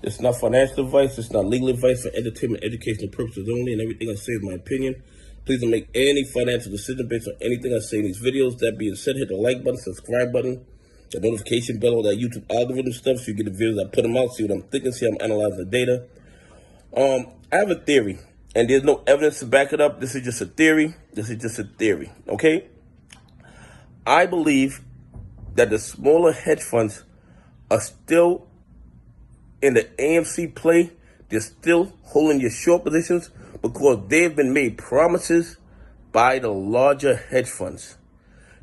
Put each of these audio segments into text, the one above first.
It's not financial advice. It's not legal advice for entertainment, educational purposes only, and everything I say is my opinion. Please don't make any financial decision based on anything I say in these videos. That being said, hit the like button, subscribe button, the notification bell, all that YouTube algorithm stuff, so you get the videos I put them out, see what I'm thinking, see how I'm analyzing the data. I have a theory, and there's no evidence to back it up. This is just a theory. Okay? I believe that the smaller hedge funds are still in the AMC play. They're still holding your short positions because they've been made promises by the larger hedge funds.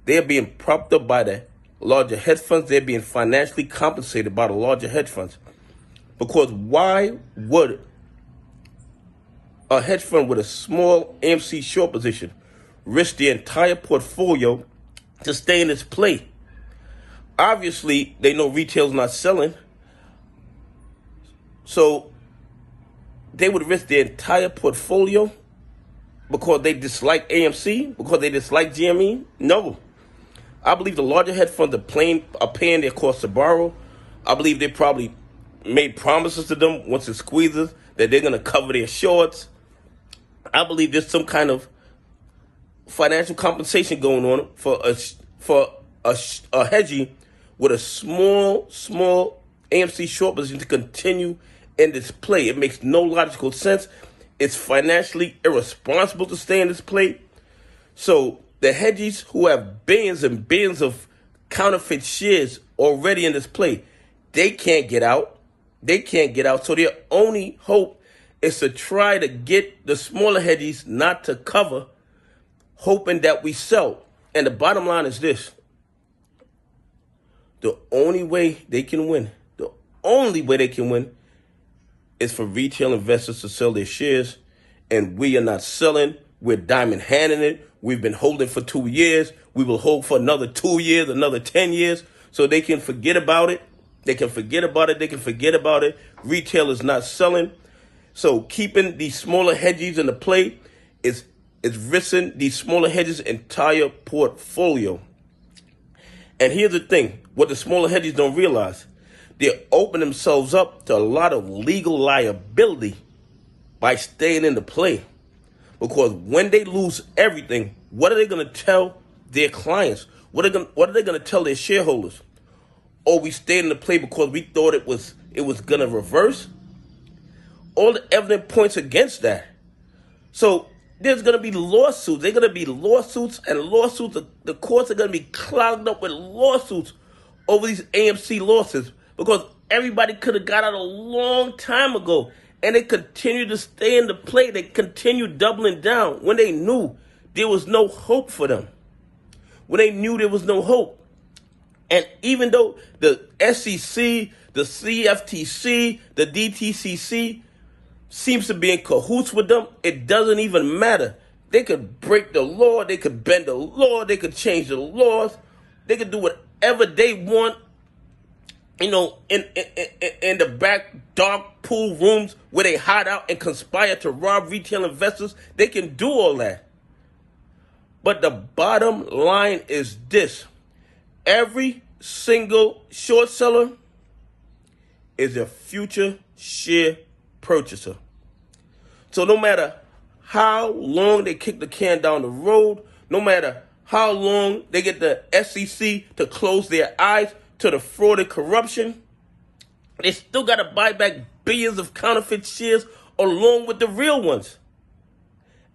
They're being propped up by the larger hedge funds. They're being financially compensated by the larger hedge funds. Because why would a hedge fund with a small AMC short position risk the entire portfolio to stay in its play? Obviously, they know retail's not selling, so they would risk their entire portfolio because they dislike AMC, because they dislike GME? No. I believe the larger hedge funds are paying their cost to borrow. I believe they probably made promises to them once it squeezes that they're going to cover their shorts. I believe there's some kind of financial compensation going on for a hedgie with a small AMC short position to continue in this play. It makes no logical sense. It's financially irresponsible to stay in this play. So the hedgies who have billions and billions of counterfeit shares already in this play, they can't get out. So their only hope is to try to get the smaller hedgies not to cover, hoping that we sell. And the bottom line is this. The only way they can win is for retail investors to sell their shares, and we are not selling. We're diamond handing it. We've been holding for 2 years. We will hold for another 2 years, another 10 years, so they can forget about it. Retail is not selling. So keeping these smaller hedges in the play is risking these smaller hedges' entire portfolio. And here's the thing, what the smaller hedges don't realize, they open themselves up to a lot of legal liability by staying in the play. Because when they lose everything, what are they going to tell their clients? What are they going to tell their shareholders? Oh, we stayed in the play because we thought it was going to reverse? All the evidence points against that. So there's going to be lawsuits. They're going to be lawsuits and lawsuits. The courts are going to be clogged up with lawsuits over these AMC losses because everybody could have got out a long time ago, and they continue to stay in the play. They continue doubling down when they knew there was no hope for them. And even though the SEC, the CFTC, the DTCC seems to be in cahoots with them, it doesn't even matter. They could break the law, they could bend the law, they could change the laws, they could do whatever they want, in the back dark pool rooms where they hide out and conspire to rob retail investors. They can do all that. But the bottom line is this. Every single short seller is a future share purchaser. So no matter how long they kick the can down the road, no matter how long they get the SEC to close their eyes to the fraud and corruption, they still got to buy back billions of counterfeit shares along with the real ones.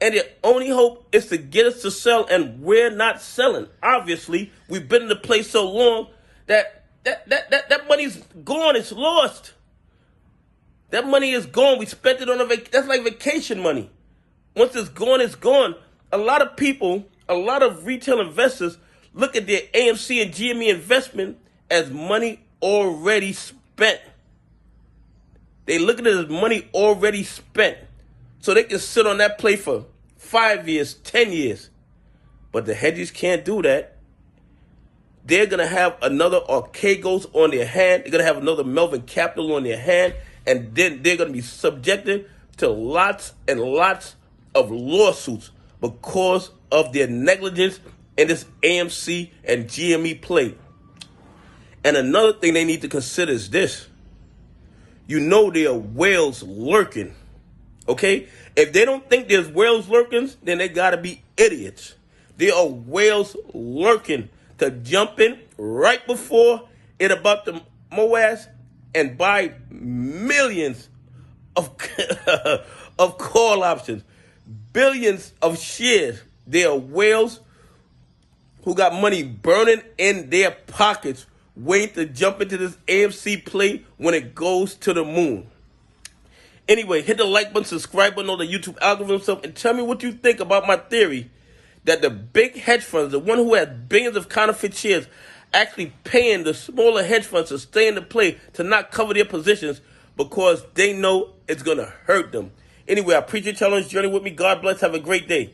And their only hope is to get us to sell, and we're not selling. Obviously, we've been in the place so long that money's gone. It's lost. That money is gone. We spent it on that's like vacation money. Once it's gone, it's gone. A lot of people, a lot of retail investors look at their AMC and GME investment as money already spent. They look at it as money already spent. So they can sit on that play for 5 years, 10 years. But the hedges can't do that. They're going to have another Archegos on their hand. They're going to have another Melvin Capital on their hand. And then they're going to be subjected to lots and lots of lawsuits because of their negligence in this AMC and GME play. And another thing they need to consider is this. you know there are whales lurking. Okay? If they don't think there's whales lurking, then they gotta be idiots. There are whales lurking to jump in right before it about to moass and buy millions of of call options, billions of shares. There are whales who got money burning in their pockets waiting to jump into this AMC play when it goes to the moon. Anyway, hit the like button, subscribe button on the YouTube algorithm stuff, and tell me what you think about my theory that the big hedge funds, the one who has billions of counterfeit shares, actually paying the smaller hedge funds to stay in the play to not cover their positions because they know it's going to hurt them. Anyway, I appreciate y'all on this journey with me. God bless. Have a great day.